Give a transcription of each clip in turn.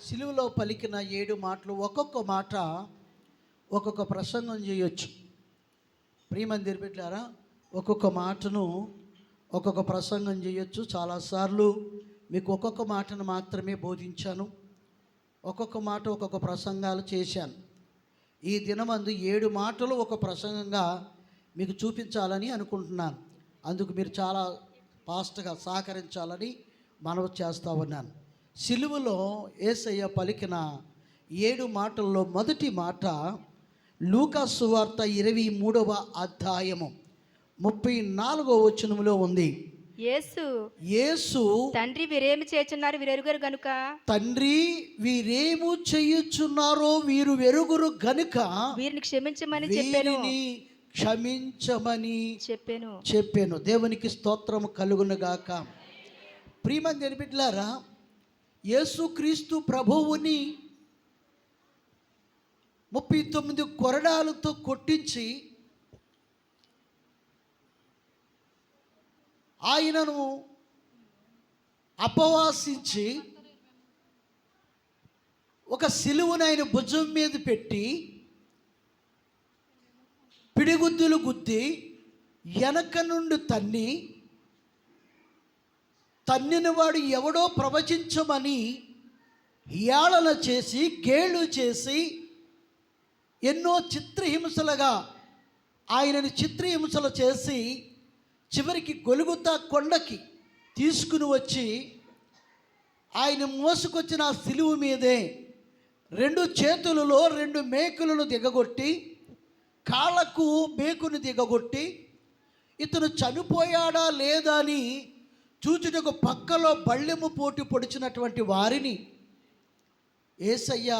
సిలువలో పలికిన 7 మాటలు, ఒక్కొక్క మాట ఒక్కొక్క ప్రసంగం చేయొచ్చు. ప్రియమందిర బిడ్డలారా, ఒక్కొక్క మాటను ఒక్కొక్క ప్రసంగం చేయొచ్చు. చాలాసార్లు మీకు ఒక్కొక్క మాటను మాత్రమే బోధించాను, ఒక్కొక్క మాట ఒక్కొక్క ప్రసంగాలు చేశాను. ఈ దినమందు 7 మాటలు ఒక ప్రసంగంగా మీకు చూపించాలని అనుకుంటున్నాను. అందుకు మీరు చాలా ఫాస్ట్గా సహకరించాలని మనవి చేస్తూ ఉన్నాను. సిలువలో యేసయ్య పలికిన 7 మాటల్లో మొదటి మాట లూకా సువార్త 23వ అధ్యాయము 34వ వచనములో ఉంది. యేసు తండ్రి వీరేమి చేయుచున్నారు వీరెరుగరు గనుక, తండ్రి వీరేము చేయుచున్నారో వీరు వెరుగురు గనుక వీరిని క్షమించమని చెప్పాను. దేవునికి స్తోత్రము కలుగును గాక. ప్రియమందిర బిడ్డలారా, యేసుక్రీస్తు ప్రభువుని 39 కొరడాలతో కొట్టించి ఆయనను అపవాసించి ఒక సిలువను ఆయన భుజం మీద పెట్టి పిడిగుద్దులు గుద్ది వెనక నుండి తన్నిన వాడు ఎవడో ప్రవచించమని ఏళన చేసి గేళ్ళు చేసి ఎన్నో చిత్రహింసలుగా ఆయనని చిత్రహింసలు చేసి చివరికి గొలుగుతా కొండకి తీసుకుని వచ్చి ఆయన మోసుకొచ్చిన ఆ సిలువ మీదే 2 చేతులలో 2 మేకులను దిగగొట్టి కాళ్ళకు మేకును దిగగొట్టి ఇతను చనిపోయాడా లేదా అని చూచుటకు పక్కలో బళ్ళెము పోటీ పొడిచినటువంటి వారిని యేసయ్య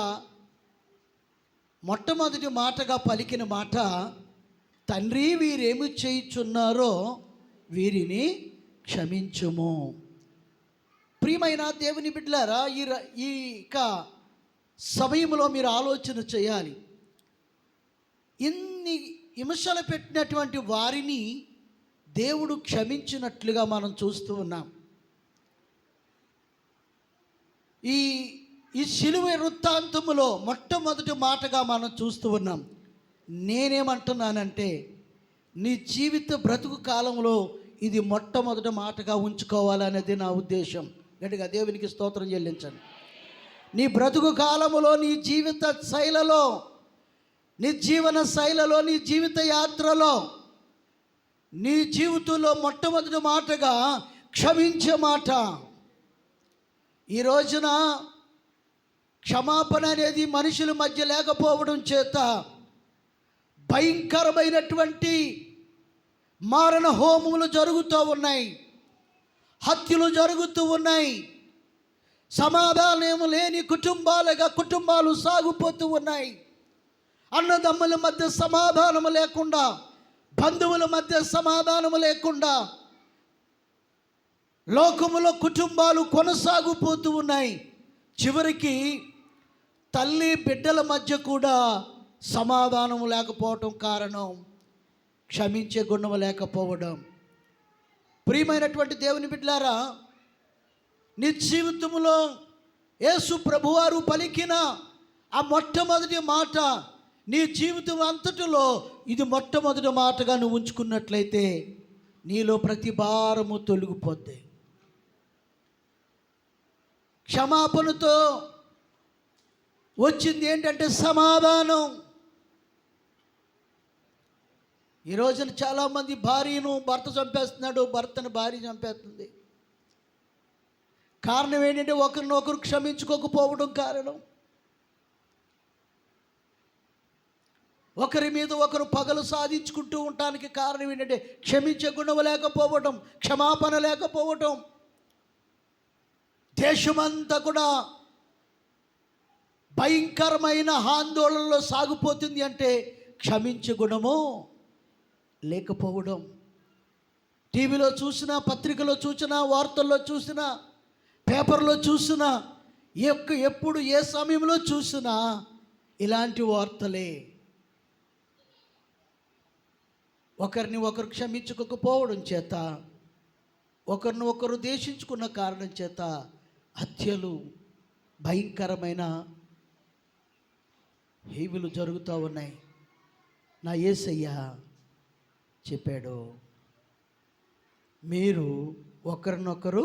మొట్టమొదటి మాటగా పలికిన మాట, తండ్రి వీరేమి చేయుచున్నారో వీరిని క్షమించుము. ప్రియమైన దేవుని బిడ్డలారా, ఈ సమయంలో మీరు ఆలోచన చేయాలి. ఇన్ని హింసలు పెట్టినటువంటి వారిని దేవుడు క్షమించినట్లుగా మనం చూస్తూ ఉన్నాం. ఈ సిలువ వృత్తాంతములో మొట్టమొదటి మాటగా మనం చూస్తూ ఉన్నాం. నేనేమంటున్నానంటే, నీ జీవిత బ్రతుకు కాలంలో ఇది మొట్టమొదటి మాటగా ఉంచుకోవాలనేది నా ఉద్దేశం. గట్టిగా దేవునికి స్తోత్రం చెల్లించండి. నీ బ్రతుకు కాలములో, నీ జీవిత శైలిలో, నీ జీవన శైలిలో, నీ జీవిత యాత్రలో, నీ జీవితంలో మొట్టమొదటి మాటగా క్షమించే మాట. ఈ రోజున క్షమాపణ అనేది మనుషుల మధ్య లేకపోవడం చేత భయంకరమైనటువంటి మారణ హోమములు జరుగుతూ ఉన్నాయి, హత్యలు జరుగుతూ ఉన్నాయి, సమాధానం లేని కుటుంబాలు సాగిపోతూ ఉన్నాయి. అన్నదమ్ముల మధ్య సమాధానము లేకుండా, బంధువుల మధ్య సమాధానము లేకుండా లోకములో కుటుంబాలు కొనసాగిపోతూ ఉన్నాయి. చివరికి తల్లి బిడ్డల మధ్య కూడా సమాధానం లేకపోవటం కారణం క్షమించే గుణం లేకపోవడం. ప్రియమైనటువంటి దేవుని బిడ్డలారా, నీ జీవితంలో యేసు ప్రభువారు పలికిన ఆ మొట్టమొదటి మాట, నీ జీవితం అంతటిలో ఇది మొట్టమొదటి మాటగా నువ్వు ఉంచుకున్నట్లయితే నీలో ప్రతి భారము తొలగిపోద్ది. క్షమాపణతో వచ్చింది ఏంటంటే సమాధానం. ఈ రోజున చాలామంది భార్యను భర్త చంపేస్తున్నాడు, భర్తను భార్య చంపేస్తుంది. కారణం ఏంటంటే ఒకరినొకరు క్షమించుకోకపోవడం కారణం. ఒకరి మీద ఒకరు పగలు సాధించుకుంటూ ఉండటానికి కారణం ఏంటంటే క్షమించే గుణం లేకపోవడం, క్షమాపణ లేకపోవడం. దేశమంతా కూడా భయంకరమైన ఆందోళనలో సాగిపోతుంది అంటే క్షమించే గుణము లేకపోవడం. టీవీలో చూసినా, పత్రికలో చూసినా, వార్తల్లో చూసినా, పేపర్లో చూసినా, ఎప్పుడు ఏ సమయంలో చూసినా ఇలాంటి వార్తలే. ఒకరిని ఒకరు క్షమించుకోకపోవడం చేత, ఒకరిని ఒకరు దేశించుకున్న కారణం చేత హత్యలు, భయంకరమైన హేవులు జరుగుతూ ఉన్నాయి. నా యేసయ్య చెప్పాడు, మీరు ఒకరినొకరు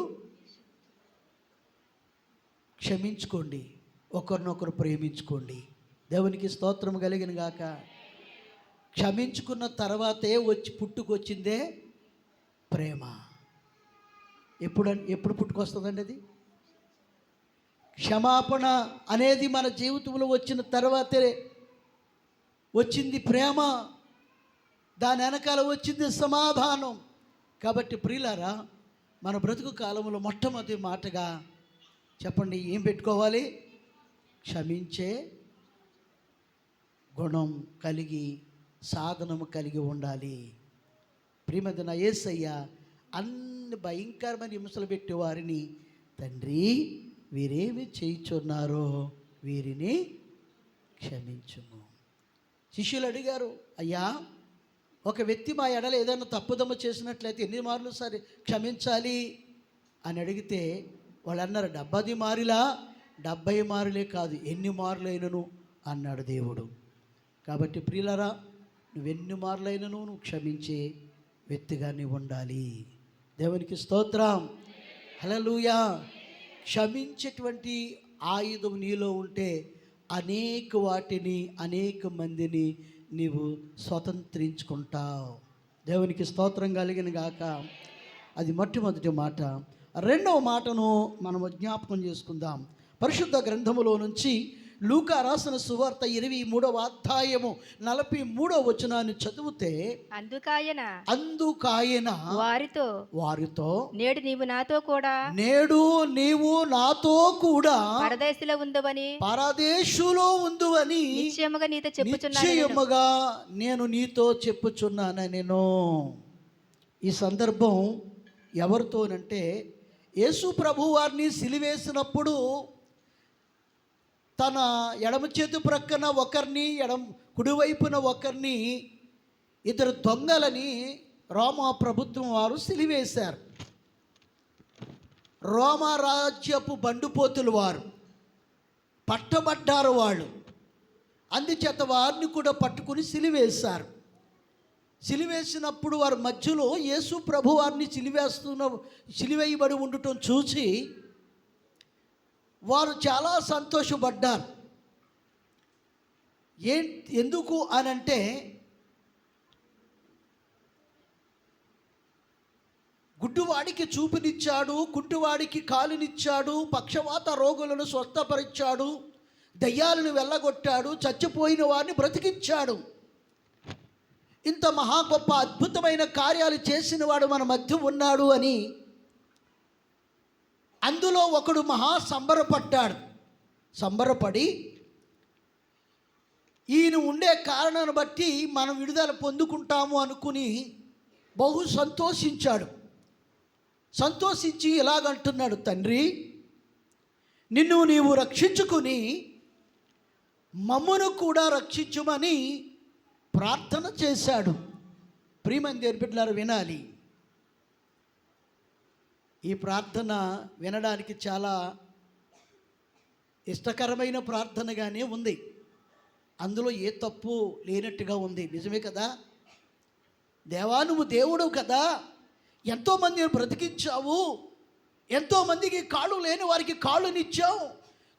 క్షమించుకోండి, ఒకరినొకరు ప్రేమించుకోండి. దేవునికి స్తోత్రం కలిగిన గాక. క్షమించుకున్న తర్వాతే పుట్టుకొచ్చిందే ప్రేమ. ఎప్పుడు పుట్టుకొస్తుందండి అది? క్షమాపణ అనేది మన జీవితంలో వచ్చిన తర్వాతే వచ్చింది ప్రేమ, దాని వెనకాల వచ్చింది సమాధానం. కాబట్టి ప్రియులారా, మన బ్రతుకు కాలంలో మొట్టమొదటి మాటగా చెప్పండి, ఏం పెట్టుకోవాలి? క్షమించే గుణం కలిగి, సాధనము కలిగి ఉండాలి. ప్రియమైన నా యేసయ్య అన్ని భయంకరమైన హింసలు పెట్టే వారిని, తండ్రి వీరేమి చేయుచున్నారో వీరిని క్షమించుము. శిష్యులు అడిగారు, అయ్యా ఒక వ్యక్తి మా ఎడల ఏదైనా తప్పుదమ్మ చేసినట్లయితే ఎన్ని మార్లు సరే క్షమించాలి అని అడిగితే వాళ్ళు అన్నారు, 70 మారులా? 70 మారులే కాదు, ఎన్ని మార్లైనను అన్నాడు దేవుడు. కాబట్టి ప్రియులరా, నువ్వెన్ని మార్లైనను నువ్వు క్షమించే వ్యక్తిగా నీవు ఉండాలి. దేవునికి స్తోత్రం, హల్లెలూయా. క్షమించేటువంటి ఆయుధం నీలో ఉంటే అనేక వాటిని, అనేక మందిని నీవు స్వతంత్రించుకుంటావు. దేవునికి స్తోత్రం కలిగిన గాక. అది మొట్టమొదటి మాట. రెండవ మాటను మనం జ్ఞాపకం చేసుకుందాం. పరిశుద్ధ గ్రంథములో నుంచి లూకా రాసిన సువార్త 23వ అధ్యాయము 43వ వచనాన్ని చదివితే, అందుకాయన వారితో నేడు నీవు నాతో కూడా పరదేశులో ఉందువని నిశ్చయముగా నేను నీతో చెప్పుచున్నాను. ఈ సందర్భం ఎవరితోనంటే, యేసు ప్రభు వారిని సిలివేసినప్పుడు తన ఎడమ చేతి ప్రక్కన ఒకరిని, కుడివైపున ఒకరిని, ఇద్దరు దొంగలని రోమా ప్రభుత్వం వారు సిలివేశారు. రోమా రాజ్యపు బండుపోతులు వారు పట్టబడ్డారు వాళ్ళు. అందుచేత వారిని కూడా పట్టుకుని సిలివేశారు. సిలివేసినప్పుడు వారి మధ్యలో యేసు ప్రభు వారిని సిలివేయబడి ఉండటం చూసి వారు చాలా సంతోషపడ్డారు. ఎందుకు అనంటే, గుడ్డివాడికి చూపునిచ్చాడు, కుంటివాడికి కాలునిచ్చాడు, పక్షవాత రోగులను స్వస్థపరిచాడు, దయ్యాలను వెళ్ళగొట్టాడు, చచ్చిపోయిన వారిని బ్రతికించాడు. ఇంత మహా గొప్ప అద్భుతమైన కార్యాలు చేసిన వాడు మన మధ్య ఉన్నాడు అని అందులో ఒకడు మహా సంబరపడి ఈయన ఉండే కారణాన్ని బట్టి మనం విడుదల పొందుకుంటాము అనుకుని బహు సంతోషించాడు. సంతోషించి ఇలాగంటున్నాడు, తండ్రి నిన్ను నీవు రక్షించుకుని మమ్మును కూడా రక్షించుమని ప్రార్థన చేశాడు. ప్రియమైన దేవుని బిడ్డలారా, వినాలి. ఈ ప్రార్థన వినడానికి చాలా ఇష్టకరమైన ప్రార్థనగానే ఉంది. అందులో ఏ తప్పు లేనట్టుగా ఉంది. నిజమే కదా? దేవా, నువ్వు దేవుడు కదా, ఎంతోమందిని బ్రతికించావు, ఎంతోమందికి కాళ్ళు లేని వారికి కాళ్ళునిచ్చావు,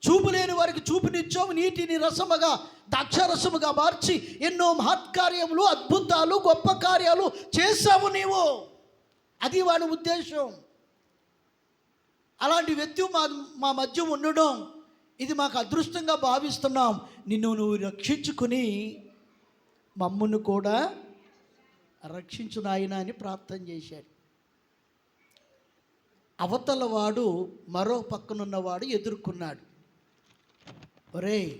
చూపు లేని వారికి చూపునిచ్చావు, నీటిని రసముగా ద్రాక్షరసముగా మార్చి ఎన్నో మహత్కార్యములు, అద్భుతాలు, గొప్ప కార్యాలు చేశావు నీవు. అది వాడి ఉద్దేశం. అలాంటి వ్యక్తి మా మధ్య ఉండడం ఇది మాకు అదృష్టంగా భావిస్తున్నాం. నిన్ను నువ్వు రక్షించుకుని మమ్మును కూడా రక్షించు నాయనా అని ప్రార్థన చేశాడు. అవతల వాడు మరో పక్కనున్నవాడు ఎదుర్కొన్నాడు. ఒరేయ్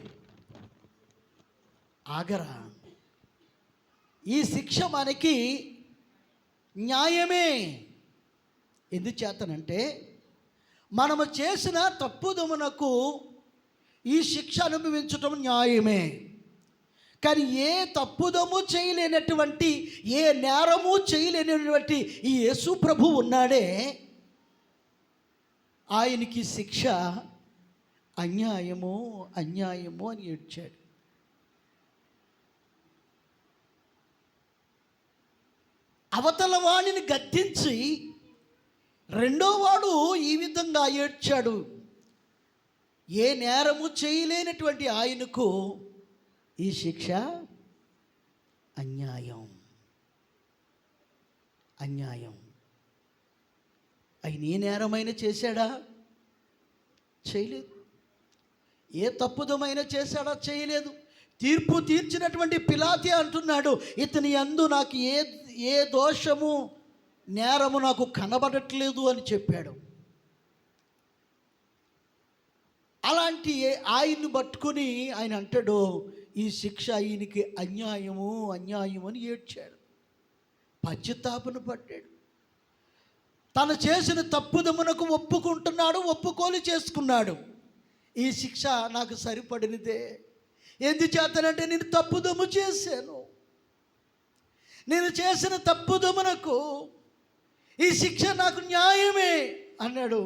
ఆగరా, ఈ శిక్ష మనకి న్యాయమే. ఎందుచేతనంటే మనము చేసిన తప్పుదమునకు ఈ శిక్ష అనుభవించటం న్యాయమే. కానీ ఏ తప్పుదము చేయలేనటువంటి, ఏ నేరము చేయలేనటువంటి ఈ యేసు ప్రభు ఉన్నాడే, ఆయనకి శిక్ష అన్యాయము అన్యాయము అని ఏడ్చాడు. అవతల వాడిని గద్దించి రెండో వాడు ఈ విధంగా ఏడ్చాడు. ఏ నేరము చేయలేనటువంటి ఆయనకు ఈ శిక్ష అన్యాయం. అన్యాయం. ఆయన ఏ నేరమైనా చేశాడా? చేయలేదు. ఏ తప్పుదమైనా చేశాడా? చేయలేదు. తీర్పు తీర్చినటువంటి పిలాతీ అంటున్నాడు, ఇతని యందు నాకు ఏ దోషము నేరము నాకు కనబడట్లేదు అని చెప్పాడు. అలాంటి ఆయన్ని పట్టుకుని ఆయన అంటాడు, ఈ శిక్ష ఈయనకి అన్యాయము అన్యాయం అని ఏడ్చాడు. పశ్చాత్తాపన పడ్డాడు. తను చేసిన తప్పుదమునకు ఒప్పుకుంటున్నాడు, ఒప్పుకోలు చేసుకున్నాడు. ఈ శిక్ష నాకు సరిపడినదే. ఎందుచేతనంటే నేను తప్పుదము చేశాను. నేను చేసిన తప్పుదమునకు ఈ శిక్ష నాకు న్యాయమే అన్నాడు.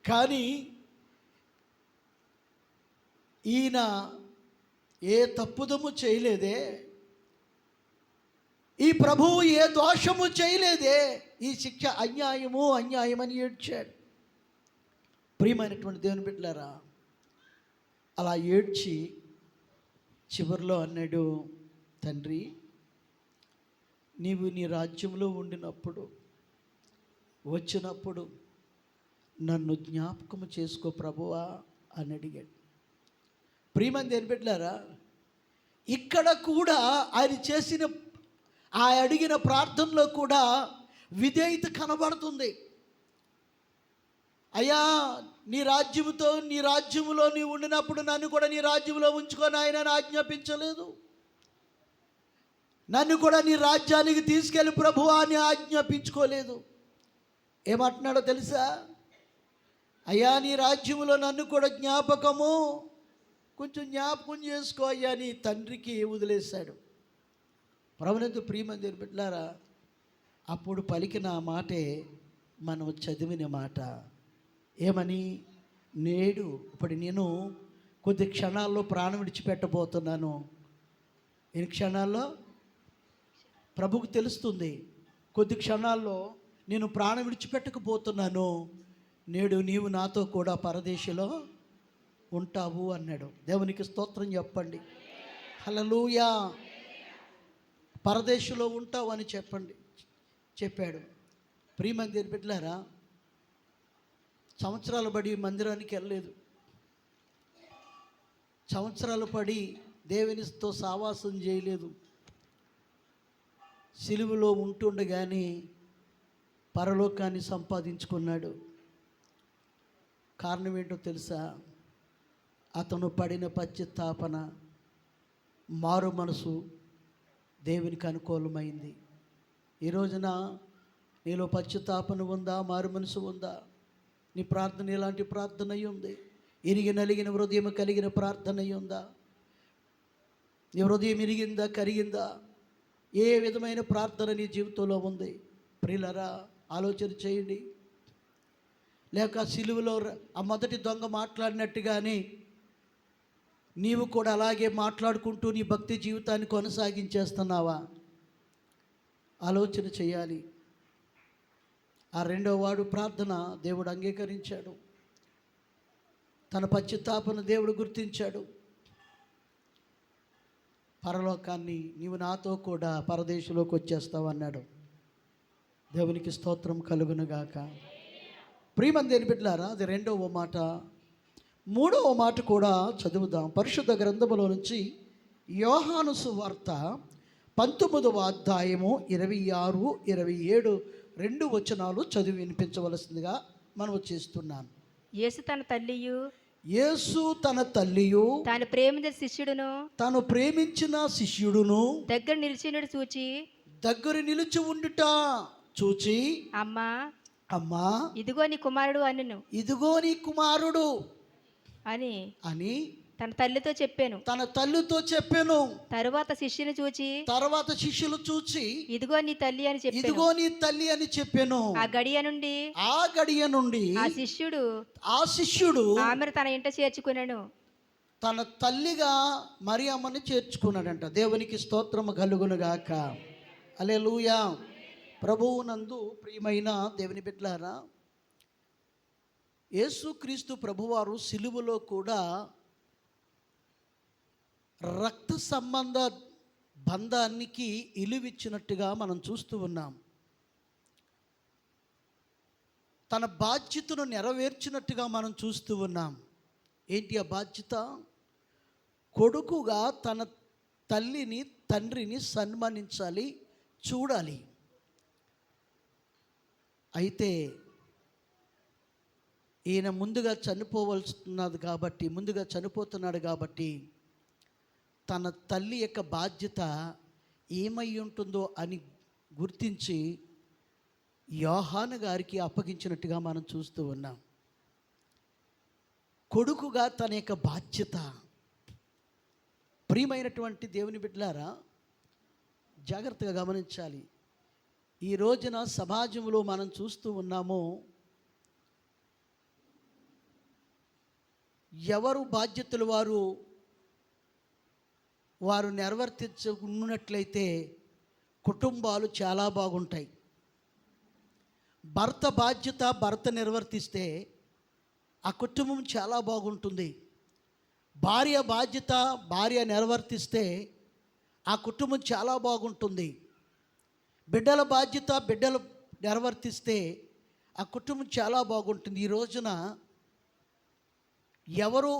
కానీ ఈయన ఏ తప్పుదము చేయలేదే, ఈ ప్రభువు ఏ దోషము చేయలేదే, ఈ శిక్ష అన్యాయము అన్యాయమని ఏడ్చాడు. ప్రియమైనటువంటి దేవుని బిడ్డలారా, అలా ఏడ్చి చివరిలో అన్నాడు, తండ్రి నీవు నీ రాజ్యంలో వచ్చినప్పుడు నన్ను జ్ఞాపకము చేసుకో ప్రభువా అని అడిగాడు. ప్రియమైన దేవుని బిడ్డలారా, ఇక్కడ కూడా ఆయన అడిగిన ప్రార్థనలో కూడా విధేయత కనబడుతుంది. అయ్యా నీ రాజ్యములో నీ ఉండినప్పుడు నన్ను కూడా నీ రాజ్యంలో ఉంచుకొని ఆయన ఆజ్ఞాపించలేదు. నన్ను కూడా నీ రాజ్యానికి తీసుకెళ్ళి ప్రభువా అని ఆజ్ఞాపించుకోలేదు. ఏమంటున్నాడో తెలుసా? అయ్యా నీ రాజ్యములో నన్ను కూడా కొంచెం జ్ఞాపకం చేసుకో అయ్యా నీ తండ్రికి వదిలేశాడు. ప్రభునందు ప్రియమైన దేవుని బిడ్డలారా, అప్పుడు పలికిన మాటే మనం చదివిన మాట. ఏమని? నేడు ఇప్పుడు నేను కొద్ది క్షణాల్లో ప్రాణం విడిచిపెట్టబోతున్నాను. ఎన్ని క్షణాల్లో? ప్రభువుకు తెలుస్తుంది. కొద్ది క్షణాల్లో నేను ప్రాణం విడిచిపెట్టకపోతున్నాను. నేడు నీవు నాతో కూడా పరదేశంలో ఉంటావు అన్నాడు. దేవునికి స్తోత్రం చెప్పండి. హల్లెలూయా. పరదేశంలో ఉంటావు అని చెప్పాడు. ప్రియమైన దేవుని బిడ్డలారా, సంవత్సరాలు పడి మందిరానికి వెళ్ళలేదు. సంవత్సరాలు పడి దేవునితో సావాసం చేయలేదు. సిలువలో ఉంటుండగానే పరలోకాన్ని సంపాదించుకున్నాడు. కారణం ఏంటో తెలుసా? అతను పడిన పశ్చాత్తాపన, మారు మనసు దేవునికి అనుకూలమైంది. ఈ రోజున నీలో పశ్చాత్తాపన ఉందా? మారు మనసు ఉందా? నీ ప్రార్థన ఎలాంటి ప్రార్థన అయి ఉంది? ఇరిగి నలిగిన హృదయం కలిగిన ప్రార్థన అయి ఉందా? నీ హృదయం ఇరిగిందా, కరిగిందా? ఏ విధమైన ప్రార్థన నీ జీవితంలో ఉంది? ప్రియులారా, ఆలోచన చేయండి. లేక సిలువలో ఆ మొదటి దొంగ మాట్లాడినట్టుగానే నీవు కూడా అలాగే మాట్లాడుకుంటూ నీ భక్తి జీవితాన్ని కొనసాగించేస్తున్నావా? ఆలోచన చేయాలి. ఆ రెండో వాడు ప్రార్థన దేవుడు అంగీకరించాడు. తన పశ్చాత్తాపన దేవుడు గుర్తించాడు. పరలోకాన్ని నీవు నాతో కూడా పరదేశంలోకి వచ్చేస్తావు అన్నాడు. దేవునికి స్తోత్రం కలుగునుగాక. ప్రియమైన దేవుని బిడ్డలారా, అది రెండవ మాట. మూడవ మాట కూడా చదువుదాం. పరిశుద్ధ గ్రంథములో నుంచి యోహాను సువార్త 19వ అధ్యాయము 26, 27 2 వచనాలు చదివి వినిపించవలసిందిగా మనం చేస్తున్నాను. యేసు తన తల్లియు తాను ప్రేమించిన శిష్యుడును దగ్గర నిలిచి ఉండుట చూచి అమ్మా ఇదిగో నీ కుమారుడు ఇదిగో నీ కుమారుడు అని తన తల్లితో చెప్పాను. తరువాత శిష్యులు చూచి ఇదిగో నీ తల్లి అని చెప్పాను. ఆ గడియ నుండి ఆ శిష్యుడు ఆమెను తన ఇంట చేర్చుకున్నాను. తన తల్లిగా మరియమ్మని చేర్చుకున్నాడంట. దేవునికి స్తోత్రము కలుగును గాక. హల్లెలూయా. ప్రభువునందు ప్రియమైన దేవుని బిడ్డలారా, యేసుక్రీస్తు ప్రభువారు సిలువలో కూడా రక్త సంబంధ బంధానికి ఇలువిచ్చినట్టుగా మనం చూస్తూ ఉన్నాం. తన బాధ్యతను నెరవేర్చినట్టుగా మనం చూస్తూ ఉన్నాం. ఏంటి ఆ బాధ్యత? కొడుకుగా తన తల్లిని తండ్రిని సన్మానించాలి, చూడాలి. అయితే ఈయన ముందుగా చనిపోతున్నాడు కాబట్టి తన తల్లి యొక్క బాధ్యత ఏమై ఉంటుందో అని గుర్తించి యోహాను గారికి అప్పగించినట్టుగా మనం చూస్తూ ఉన్నాం. కొడుకుగా తన యొక్క బాధ్యత. ప్రియమైనటువంటి దేవుని బిడ్డలారా, జాగ్రత్తగా గమనించాలి. ఈ రోజున సమాజంలో మనం చూస్తూ ఉన్నాము, ఎవరు బాధ్యతలు వారు నెరవేర్చుకున్నట్లయితే కుటుంబాలు చాలా బాగుంటాయి. భర్త బాధ్యత భర్త నిర్వర్తిస్తే ఆ కుటుంబం చాలా బాగుంటుంది. భార్య బాధ్యత భార్య నిర్వర్తిస్తే ఆ కుటుంబం చాలా బాగుంటుంది. బిడ్డల బాధ్యత బిడ్డలు నిర్వర్తిస్తే ఆ కుటుంబం చాలా బాగుంటుంది. ఈ రోజున ఎవరు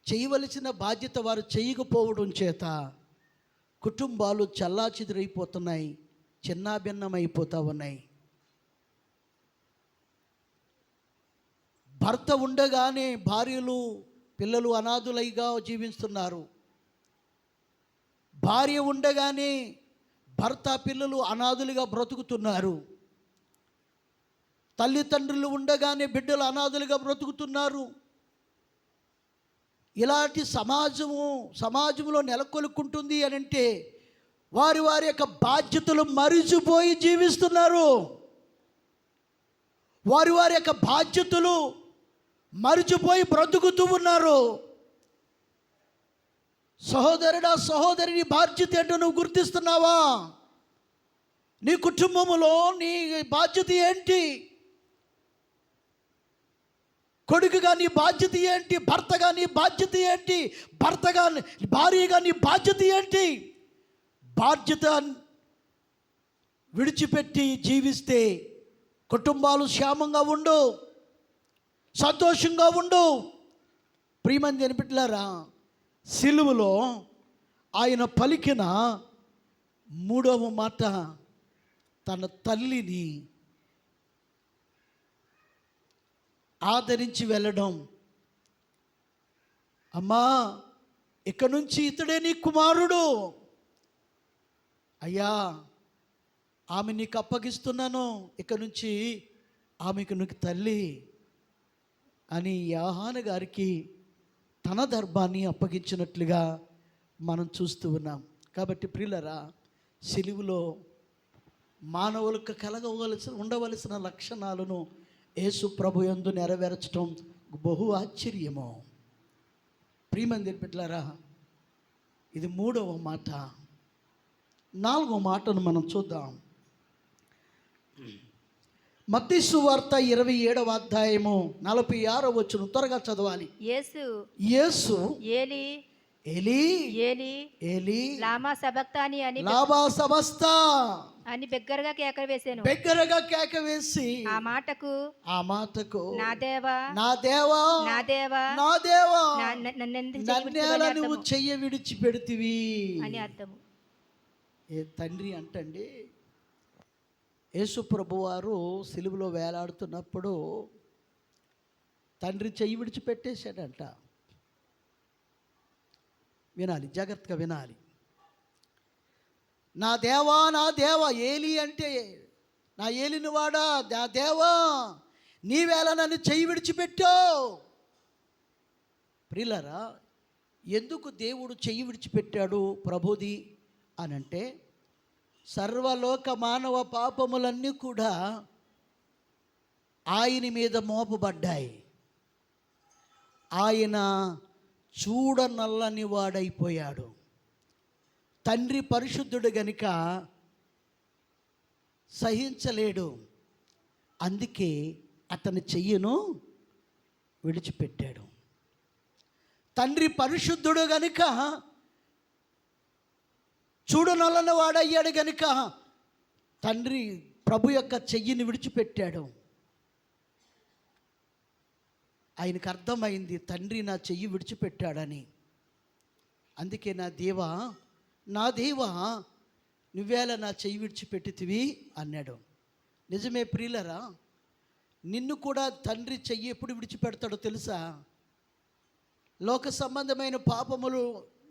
చేయవలసిన బాధ్యత వారు చేయకపోవడం చేత కుటుంబాలు చల్లాచెదురైపోతున్నాయి, చిన్నాభిన్నమైపోతూ ఉన్నాయి. భర్త ఉండగానే భార్యలు పిల్లలు అనాథులైగా జీవిస్తున్నారు. భార్య ఉండగానే భర్త పిల్లలు అనాథులుగా బ్రతుకుతున్నారు. తల్లిదండ్రులు ఉండగానే బిడ్డలు అనాథులుగా బ్రతుకుతున్నారు. ఇలాంటి సమాజంలో నెలకొల్పుకుంటుంది అని అంటే వారి యొక్క బాధ్యతలు మరిచిపోయి జీవిస్తున్నారు. వారి యొక్క బాధ్యతలు మరిచిపోయి బ్రతుకుతూ ఉన్నారు. సహోదరుడా, సహోదరి, నీ బాధ్యత ఏంటో నువ్వు గుర్తిస్తున్నావా? నీ కుటుంబంలో నీ బాధ్యత ఏంటి? కొడుకుగా నీ బాధ్యత ఏంటి? భర్తగా నీ బాధ్యత ఏంటి? భార్యగా నీ బాధ్యత ఏంటి? బాధ్యత విడిచిపెట్టి జీవిస్తే కుటుంబాలు క్షేమంగా ఉండు, సంతోషంగా ఉండు. ప్రియమైన బిడ్డలారా, సిలువలో ఆయన పలికిన మూడవ మాట తన తల్లిని ఆదరించి వెళ్ళడం. అమ్మా, ఇక నుంచి ఇతడే నీ కుమారుడు. అయ్యా, ఆమె నీకు అప్పగిస్తున్నాను, ఇక నుంచి ఆమెకు నీకు తల్లి అని యోహాను గారికి తన దర్భాన్ని అప్పగించినట్లుగా మనం చూస్తూ ఉన్నాం. కాబట్టి ప్రియులరా, సిలువలో మానవులకు ఉండవలసిన లక్షణాలను యేసు ప్రభు యందు నెరవేర్చడం బహు ఆశ్చర్యము. ప్రియమంది బిడ్డలారా, ఇది మూడవ మాట. నాలుగవ మాటను మనం చూద్దాం. మత్తయి సువార్త 27వ అధ్యాయము 46వ వచనం త్వరగా చదవాలి. యేసు ఏలీ ఏలీ ఏలీ లామా సబక్తాని అని బిగ్గరగా కేక వేసి ఆ మాటకు నా దేవా నన్నెలా నువ్వు చెయ్య విడిచిపెడితివి అని అర్థము. ఏ తండ్రి అంటండి, యేసు ప్రభువారు సిలువలో వేలాడుతున్నప్పుడు తండ్రి చెయ్యి విడిచిపెట్టేశాడంట. వినాలి, జాగ్రత్తగా వినాలి. నా దేవా ఏలి అంటే నా ఏలిని వాడా, నా దేవా నీవేళ నన్ను చెయ్యి విడిచిపెట్టావు. ప్రియులారా, ఎందుకు దేవుడు చెయ్యి విడిచిపెట్టాడు ప్రభుది అనంటే, సర్వలోక మానవ పాపములన్నీ కూడా ఆయన మీద మోపబడ్డాయి. ఆయన చూడనల్లని వాడైపోయాడు. తండ్రి పరిశుద్ధుడు గనుక సహించలేడు. అందుకే అతని చెయ్యను విడిచిపెట్టాడు. తండ్రి పరిశుద్ధుడు గనుక చూడనల్లని వాడయ్యాడు గనుక తండ్రి ప్రభు యొక్క చెయ్యిని విడిచిపెట్టాడు. ఆయనకు అర్థమైంది తండ్రి నా చెయ్యి విడిచిపెట్టాడని. అందుకే నా దేవా నువ్వేలా నా చెయ్యి విడిచిపెట్టితివి అన్నాడు. నిజమే ప్రియులరా, నిన్ను కూడా తండ్రి చెయ్యి ఎప్పుడు విడిచిపెడతాడో తెలుసా? లోక సంబంధమైన పాపములు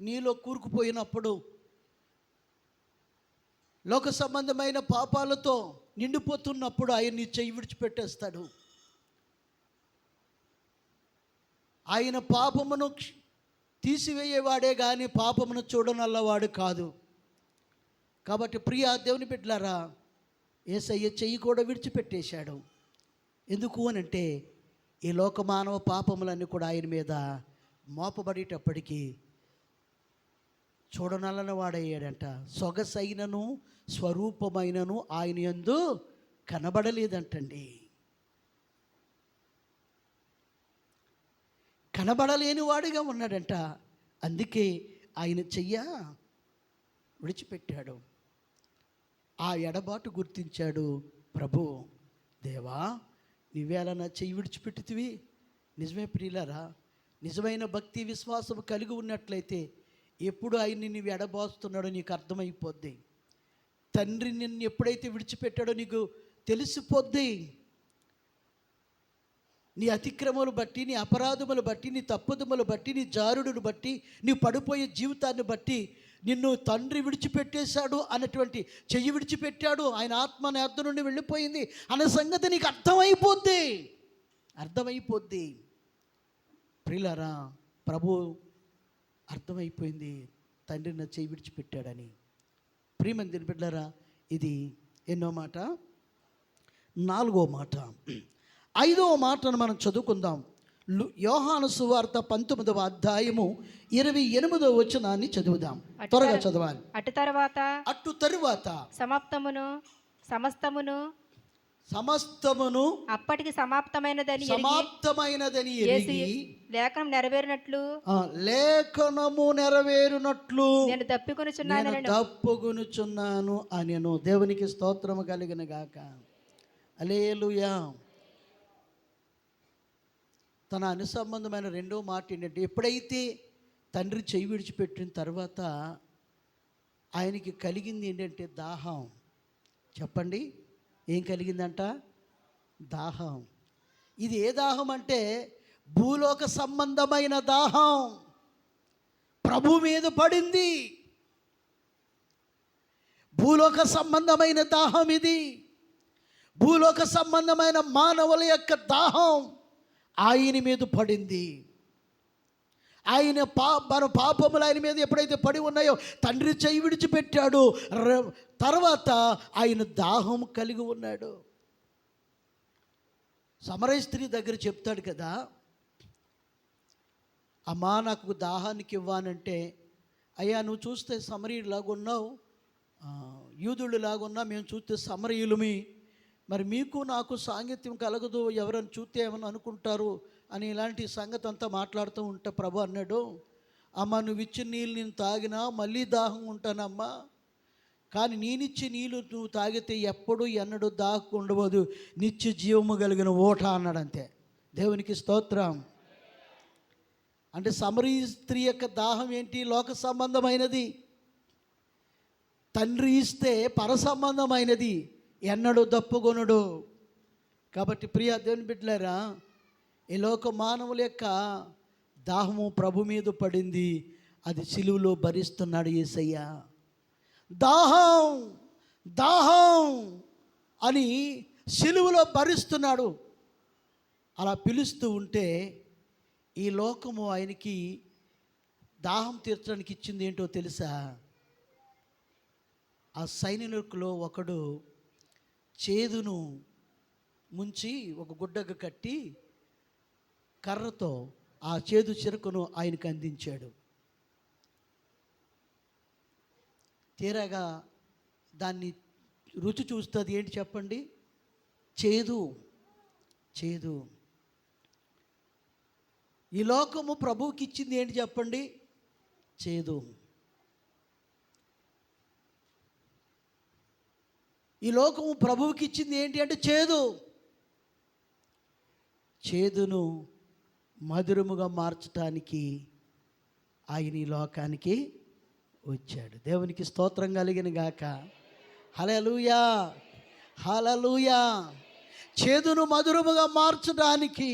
నీలో కూరుకుపోయినప్పుడు, లోక సంబంధమైన పాపాలతో నిండిపోతున్నప్పుడు ఆయన నీ చెయ్యి విడిచిపెట్టేస్తాడు. ఆయన పాపమును తీసివేయేవాడే కానీ పాపమును చూడనల్లవాడు కాదు. కాబట్టి ప్రియ దేవుని బిడ్డలారా, యేసయ్య చెయ్యి కూడా విడిచిపెట్టేశాడు. ఎందుకు అనంటే ఈ లోకమానవ పాపములన్నీ కూడా ఆయన మీద మోపబడేటప్పటికీ చూడనల్లని వాడయ్యాడంట. సొగసైనను స్వరూపమైనను ఆయన యందు కనబడలేదంటండి. కనబడలేని వాడిగా ఉన్నాడంట. అందుకే ఆయన చెయ్య విడిచిపెట్టాడు. ఆ ఎడబాటు గుర్తించాడు ప్రభు. దేవా నువ్వేలా నా చెయ్యి విడిచిపెట్టితివి? నిజమే ప్రియులారా, నిజమైన భక్తి విశ్వాసం కలిగి ఉన్నట్లయితే ఎప్పుడు ఆయన్ని నువ్వు ఎడబాస్తున్నాడో నీకు అర్థమైపోద్ది. తండ్రి నిన్ను ఎప్పుడైతే విడిచిపెట్టాడో నీకు తెలిసిపోద్ది. నీ అతిక్రమలు బట్టి, నీ అపరాధములు బట్టి, నీ తప్పుదములు బట్టి, నీ జారుడును బట్టి, నీ పడిపోయే జీవితాన్ని బట్టి నిన్ను తండ్రి విడిచిపెట్టేశాడు అన్నటువంటి, చెయ్యి విడిచిపెట్టాడు, ఆయన ఆత్మ నీ అర్థం నుండి వెళ్ళిపోయింది అనే సంగతి నీకు అర్థమైపోద్ది. ప్రియులారా, ప్రభు అర్థమైపోయింది తండ్రి నా చెయ్యి విడిచిపెట్టాడని. ప్రియమందిని బిడ్డలారా, ఇది ఎన్నో మాట? 4వ మాట. 5వ మాటను మనం చదువుకుందాం. యోహాను సువార్త 19వ అధ్యాయము 28వ వచనాన్ని చదువుదాం. త్వరగా చదవాలి. అటు తరువాత సమస్తమును అప్పటికి సమాప్తమైనదని ఎరిగి లేఖనం నెరవేరునట్లు నేను తప్పుకొనుచున్నాను అనెను. దేవునికి స్తోత్రము కలిగిన గాక. హల్లెలూయా. తన అనుసంబంధమైన రెండో మాట ఏంటంటే, ఎప్పుడైతే తండ్రి చెయ్యి విడిచిపెట్టిన తర్వాత ఆయనకి కలిగింది ఏంటంటే దాహం. చెప్పండి, ఏం కలిగిందంట? దాహం. ఇది ఏ దాహం అంటే భూలోక సంబంధమైన దాహం ప్రభు మీద పడింది. భూలోక సంబంధమైన దాహం ఇది. భూలోక సంబంధమైన మానవుల యొక్క దాహం ఆయన మీద పడింది. మన పాపములు ఆయన మీద ఎప్పుడైతే పడి ఉన్నాయో తండ్రి చెయ్యి విడిచిపెట్టాడు. తర్వాత ఆయన దాహం కలిగి ఉన్నాడు. సమరయ స్త్రీ దగ్గర చెప్తాడు కదా, అమ్మా నాకు దాహానికి ఇవ్వానంటే, అయ్యా నువ్వు చూస్తే సమరయులాగున్నావు, యూదుళ్ళలాగున్నా, మేము చూస్తే సమరయులమి, మరి మీకు నాకు సాంగత్యం కలగదు, ఎవరైనా చూస్తే ఏమని అనుకుంటారు అని ఇలాంటి సంగతి అంతా మాట్లాడుతూ ఉంటే ప్రభు అన్నాడు, అమ్మ నువ్వు ఇచ్చిన నీళ్ళు నేను తాగినా మళ్ళీ దాహం ఉంటానమ్మా, కానీ నేనిచ్చే నీళ్ళు నువ్వు తాగితే ఎప్పుడు ఎన్నడూ దాహం ఉండవదు, నిత్య జీవము కలిగిన ఓట అన్నాడు. అంతే. దేవునికి స్తోత్రం. అంటే సమరీ స్త్రీ యొక్క దాహం ఏంటి? లోక సంబంధమైనది. తండ్రి ఇస్తే పర సంబంధమైనది, ఎన్నడూ దప్పుకొనుడు. కాబట్టి ప్రియ దేవుని బిడ్డలారా, ఈ లోక మానవుల యొక్క దాహము ప్రభు మీద పడింది. అది సిలువలో భరిస్తున్నాడు యేసయ్య. దాహం దాహం అని సిలువలో భరిస్తున్నాడు. అలా పిలుస్తూ ఉంటే ఈ లోకము ఆయనకి దాహం తీర్చడానికి ఇచ్చింది ఏంటో తెలుసా? ఆ సైనికులో ఒకడు చేదును ముంచి ఒక గుడ్డకు కట్టి కర్రతో ఆ చేదు చెరుకును ఆయనకు అందించాడు. తీరాగా దాన్ని రుచి చూస్తుంది. ఏంటి చెప్పండి? చేదు. చేదు. ఈ లోకము ప్రభువుకి ఇచ్చింది ఏంటి చెప్పండి? చేదు. ఈ లోకము ప్రభువుకి ఇచ్చింది ఏంటి అంటే చేదు. చేదును మధురముగా మార్చటానికి ఆయన ఈ లోకానికి వచ్చాడు. దేవునికి స్తోత్రం కలిగిన గాక. హల్లెలూయా, హల్లెలూయా. చేదును మధురముగా మార్చడానికి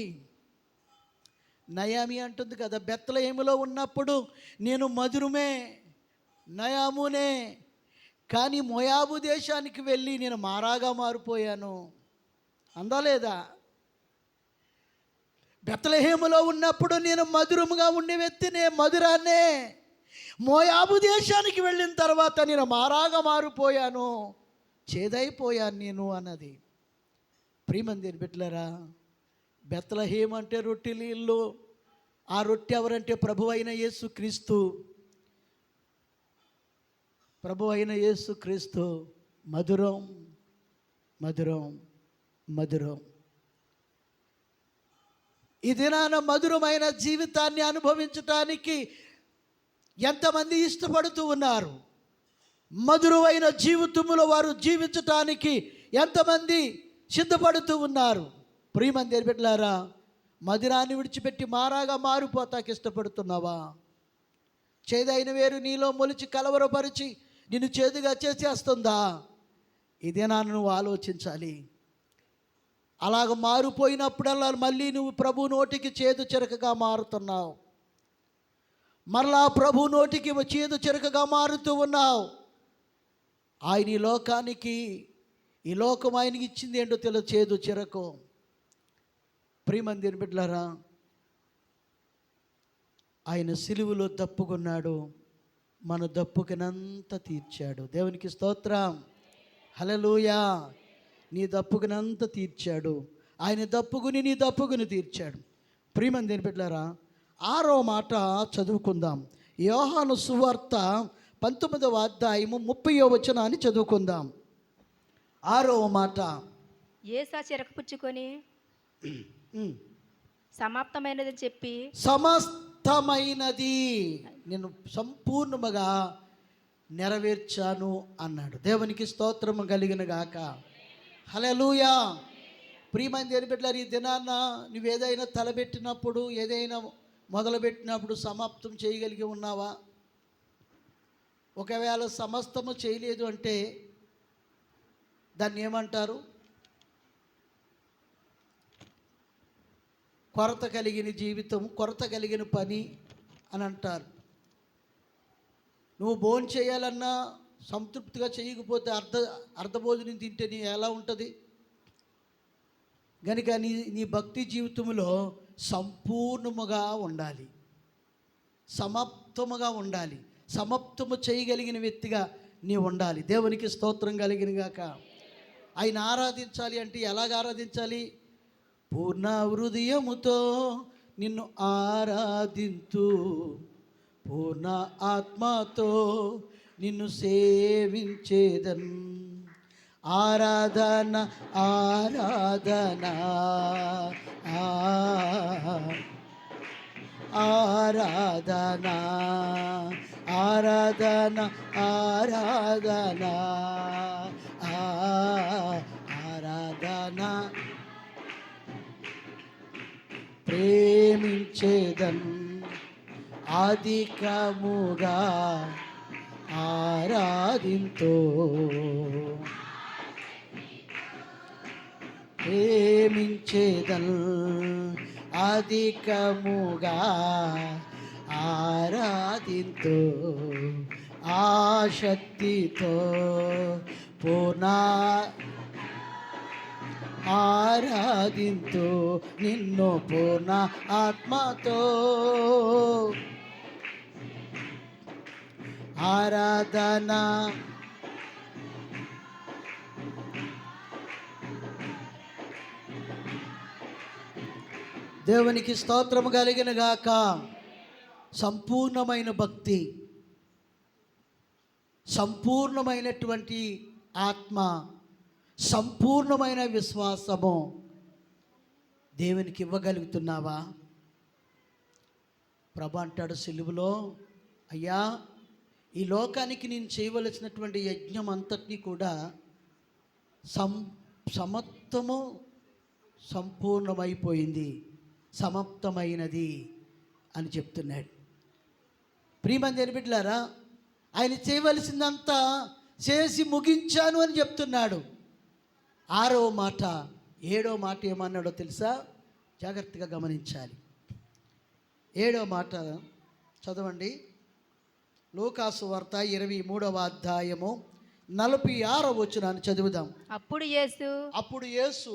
నయామి అంటుంది కదా, బెత్లెహేములో ఉన్నప్పుడు నేను మధురమే, నయామునే, కానీ మోయాబు దేశానికి వెళ్ళి నేను మారాగా మారిపోయాను అందా లేదా? బెత్లెహేములో ఉన్నప్పుడు నేను మధురముగా ఉండే వ్యక్తినే, మధురాన్నే. మోయాబు దేశానికి వెళ్ళిన తర్వాత నేను మారాగా మారిపోయాను, చేదైపోయాను నేను అన్నది. ప్రియమందిని బిడ్డలారా, బెత్లెహేము అంటే రొట్టె నీళ్ళు. ఆ రొట్టె ఎవరంటే ప్రభు అయిన యేసుక్రీస్తు. ప్రభు అయిన యేసుక్రీస్తు మధురం, మధురం, మధురం. ఈ దినాన మధురమైన జీవితాన్ని అనుభవించటానికి ఎంతమంది ఇష్టపడుతూ ఉన్నారు? మధురమైన జీవితంలో వారు జీవించటానికి ఎంతమంది సిద్ధపడుతూ ఉన్నారు? ప్రియమంది బిడ్డలారా, మధురాన్ని విడిచిపెట్టి మారాగా మారిపోతాకి ఇష్టపడుతున్నావా? చేదైన వేరు నీలో మొలిచి కలవరపరిచి నిన్ను చేదుగా చేసేస్తుందా? ఇదేనా నువ్వు ఆలోచించాలి. అలాగ మారిపోయినప్పుడల్లా మళ్ళీ నువ్వు ప్రభు నోటికి చేదు చెరకగా మారుతున్నావు. మరలా ప్రభు నోటికి చేదు చెరకగా మారుతూ ఉన్నావు. ఆయన ఈ లోకానికి, ఈ లోకం ఆయనకి ఇచ్చింది ఏంటో తెలియదు, చేదు చెరకు. ప్రియమందిని బిడ్డలారా, ఆయన సిలువలో దప్పుకున్నాడు, మన దప్పుకినంత తీర్చాడు. దేవునికి స్తోత్రం, హల్లెలూయా. నీ దప్పుకునంత తీర్చాడు ఆయన. దప్పుకుని నీ దప్పుకుని తీర్చాడు. ప్రియమందిని బిడ్డలారా, 6వ మాట చదువుకుందాం. యోహాను సువార్త 19వ అధ్యాయము 30వ వచనాన్ని చదువుకుందాం. 6వ మాట. యేసు చెరకు పుచ్చుకొని సమాప్తమైనది చెప్పి, సమస్తమైనది నేను సంపూర్ణముగా నెరవేర్చాను అన్నాడు. దేవునికి స్తోత్రము కలిగిన గాక. హల్లెలూయా. ప్రియమంది బిడ్డలారా, ఈ దినాన్న నువ్వేదైనా తలబెట్టినప్పుడు, ఏదైనా మొదలుపెట్టినప్పుడు సమాప్తం చేయగలిగి ఉన్నావా? ఒకవేళ సమస్తము చేయలేదు అంటే దాన్ని ఏమంటారు? కొరత కలిగిన జీవితం, కొరత కలిగిన పని అని అంటారు. నువ్వు భోజనం చేయాలన్నా సంతృప్తిగా చేయకపోతే అర్ధభోజనం తింటే నీ ఎలా ఉంటుంది? కనుక నీ భక్తి జీవితంలో సంపూర్ణముగా ఉండాలి, సమాప్తముగా ఉండాలి, సమాప్తము చేయగలిగిన వ్యక్తిగా నీవు ఉండాలి. దేవునికి స్తోత్రం కలిగిన గాక. ఆయన ఆరాధించాలి అంటే ఎలాగ ఆరాధించాలి? పూర్ణ హృదయముతో నిన్ను ఆరాధింతు, పూర్ణ ఆత్మతో నిన్ను సేవించేదన్. ఆరాధన ఆరాధన ఆరాధన ఆరాధన ఆరాధన ఆరాధన ప్రేమించేదన్ అధికముగా ఆరాధింతో, ప్రేమించేదన్ అధికముగా ఆరాధింతో, ఆశక్తితో పూర్ణ ఆరాధింతు నిన్ను పూర్ణ ఆత్మతో. ఆరాధన. దేవునికి స్తోత్రము కలిగిన గాక. సంపూర్ణమైన భక్తి, సంపూర్ణమైనటువంటి ఆత్మ, సంపూర్ణమైన విశ్వాసము దేవునికి ఇవ్వగలుగుతున్నావా? ప్రభు అంటాడు సిలువలో, అయ్యా ఈ లోకానికి నేను చేయవలసినటువంటి యజ్ఞం అంతటినీ కూడా సమస్తము సంపూర్ణమైపోయింది, సమాప్తమైనది అని చెప్తున్నాడు. ప్రియమంది బిడ్డలారా, ఆయన చేయవలసిందంతా చేసి ముగించాను అని చెప్తున్నాడు. 6వ మాట 7వ మాట ఏమన్నాడో తెలుసా? జాగ్రత్తగా గమనించాలి. 7వ మాట చదవండి. లూకాసు వార్త 23వ అధ్యాయము 46వ వచనాన్ని చదువుదాం. అప్పుడు యేసు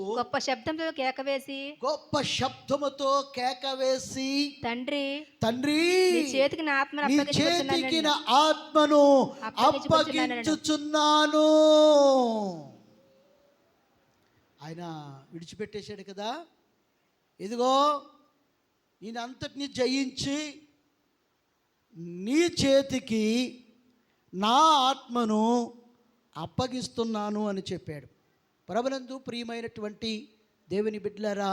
గొప్ప శబ్దముతో కేక వేసి తండ్రి నీ చేతికి నా ఆత్మను అప్పగించుచున్నాను. ఆయన విడిచిపెట్టేశాడు కదా. ఇదిగో నేను అంతటిని జయించి నీ చేతికి నా ఆత్మను అప్పగిస్తున్నాను అని చెప్పాడు. ప్రభునందు ప్రియమైనటువంటి దేవుని బిడ్డలారా,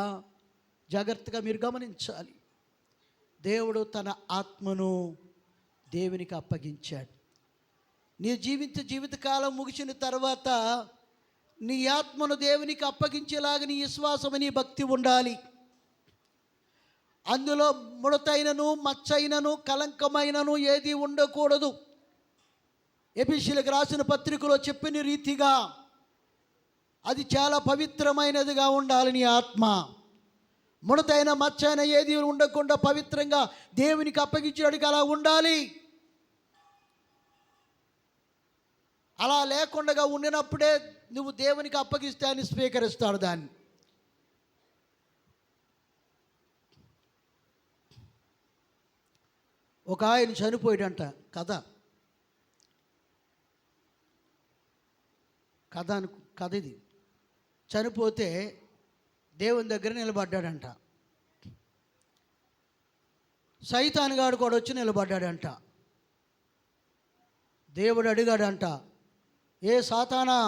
జాగ్రత్తగా మీరు గమనించాలి. దేవుడు తన ఆత్మను దేవునికి అప్పగించాడు. నీ జీవితకాలం ముగిసిన తర్వాత నీ ఆత్మను దేవునికి అప్పగించేలాగా నీ విశ్వాసం, నీ భక్తి ఉండాలి. అందులో ముడతైనను, మచ్చైనను, కలంకమైనను ఏది ఉండకూడదు. ఎఫెసీయులకు రాసిన పత్రికలో చెప్పిన రీతిగా అది చాలా పవిత్రమైనదిగా ఉండాలి. నీ ఆత్మ ముడతైన, మచ్చైన ఏది ఉండకుండా పవిత్రంగా దేవునికి అప్పగించేటికి అలా ఉండాలి. అలా లేకుండా ఉండినప్పుడే నువ్వు దేవునికి అప్పగిస్తే ఆయన స్వీకరిస్తాడు దాన్ని. ఒక ఆయన చనిపోయాడంట. కథ ఇది. చనిపోతే దేవుని దగ్గర నిలబడ్డాడంట. సైతానుగాడు కూడా వచ్చి నిలబడ్డాడంట. దేవుడు అడిగాడంట, ఏ సాతానా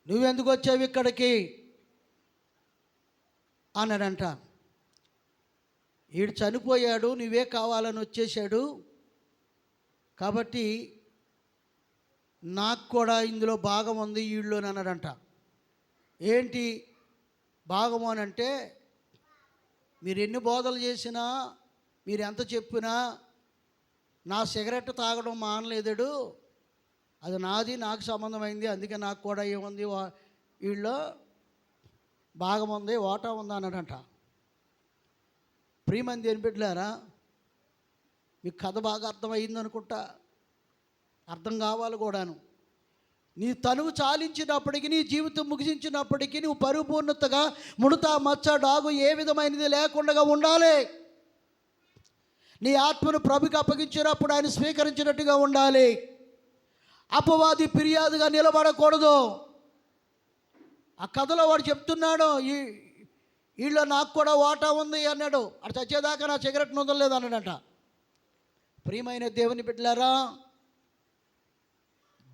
నువ్వెందుకు వచ్చావు ఇక్కడికి అన్నాడంట. వీడు చనిపోయాడు, నువ్వే కావాలని వచ్చేసాడు, కాబట్టి నాకు కూడా ఇందులో భాగం ఉంది వీళ్ళని అన్నాడంట. ఏంటి భాగము అని అంటే, మీరు ఎన్ని బోధలు చేసినా, మీరు ఎంత చెప్పినా నా సిగరెట్ తాగడం మానలేదడు, అది నాది, నాకు సంబంధమైంది, అందుకే నాకు కూడా ఏముంది వీళ్ళలో భాగం ఉంది, ఓటా ఉంది అన్నాడంట. ప్రియమంది దేని బిడ్డలారా, మీకు కథ బాగా అర్థమైంది అనుకుంటా. అర్థం కావాలి కూడాను. నీ తనువు చాలించినప్పటికీ, నీ జీవితం ముగించినప్పటికీ నువ్వు పరిపూర్ణతగా ముడత, మచ్చ, డాగు ఏ విధమైనది లేకుండా ఉండాలి. నీ ఆత్మను ప్రభుకి అప్పగించినప్పుడు ఆయన స్వీకరించినట్టుగా ఉండాలి. అపవాది ఫిర్యాదుగా నిలబడకూడదు. ఆ కథలో వాడు చెప్తున్నాడు, వీళ్ళు నాకు కూడా ఓటా ఉంది అన్నాడు. అటు చచ్చేదాకా నా సిగరెట్ నొదలలేదు అన్నాడంట. ప్రియమైన దేవుని బిడ్డలారా,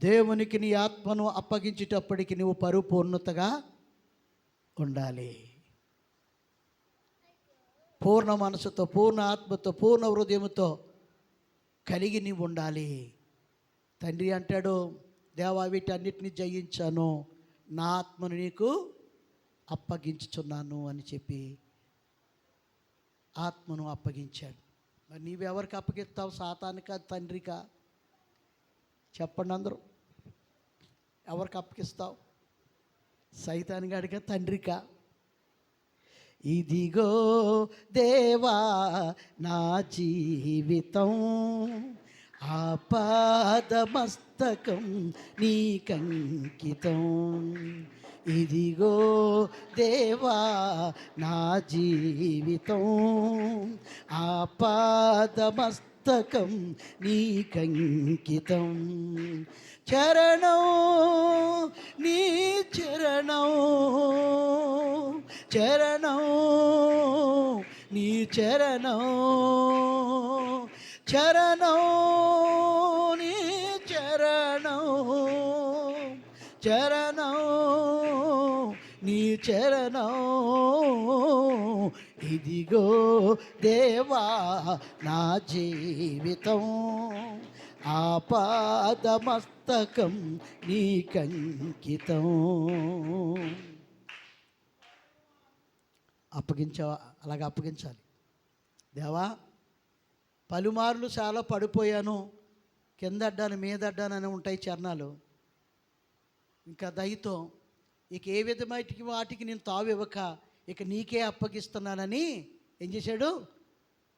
దేవునికి నీ ఆత్మను అప్పగించేటప్పటికి నువ్వు పరిపూర్ణతగా ఉండాలి. పూర్ణ మనసుతో, పూర్ణ ఆత్మతో, పూర్ణ హృదయంతో కలిగి నీవు ఉండాలి. తండ్రి అంటాడు, దేవా వీటన్నిటిని జయించాను, నా ఆత్మను నీకు అప్పగించుచున్నాను అని చెప్పి ఆత్మను అప్పగించాడు. మరి నీవెవరికి అప్పగిస్తావు? సాతానికా, తండ్రికా? చెప్పండి అందరూ. ఎవరికి అప్పగిస్తావు? సైతానుగాడికా, తండ్రికా? ఇదిగో దేవా నా జీవితం, ఆపాదమస్తకం నీకంకితం. ఇదిగో దేవా నా జీవితం, ఆపాదమస్తకం మస్తకం నీకంకితం. చరణం నీ చరణం, చరణం నీ చరణం, చరణం నీ చరణం, చరణం నీ చరణం. ఇదిగో దేవా నా జీవితం, ఆపాదమస్తకం నీకంకితం. అప్పగించావా? అలాగ అప్పగించాలి. దేవా, పలుమార్లు చాలా పడిపోయాను, కిందడ్డాను మీదడ్డానని ఉంటాయి చరణాలు. ఇంకా దయతో ఇక ఏ విధమైన వాటికి నేను తావు ఇవ్వక ఇక నీకే అప్పగిస్తున్నానని ఏం చేశాడు?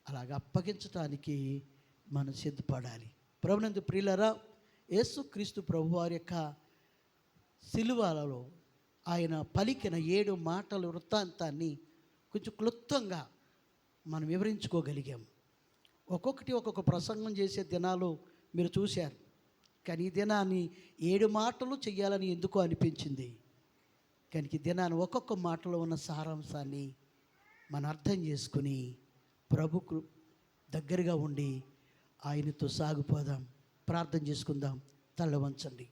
అలాగ అప్పగించటానికి మనం సిద్ధపడాలి. ప్రభునందు ప్రియులారా, యేసుక్రీస్తు ప్రభు వారి యొక్క సిలువలో ఆయన పలికిన 7 మాటల వృత్తాంతాన్ని కొంచెం క్లుప్తంగా మనం వివరించుకోగలిగాం. ఒక్కొక్కటి ఒక్కొక్క ప్రసంగం చేసే దినాలు మీరు చూశారు. కానీ ఈ దినాన్ని 7 మాటలు చెయ్యాలని ఎందుకో అనిపించింది. కానీ ఈ దినాన్ని ఒక్కొక్క మాటలో ఉన్న సారాంశాన్ని మనం అర్థం చేసుకుని ప్రభుకు దగ్గరగా ఉండి ఆయనతో సాగిపోదాం. ప్రార్థన చేసుకుందాం. తల్ల వంచండి.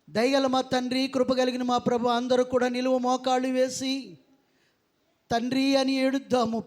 దయగల మా తండ్రి, కృపగలిగిన మా ప్రభు, అందరూ కూడా నిలువ మోకాళ్ళు వేసి తండ్రి అని ఏడుద్దాము.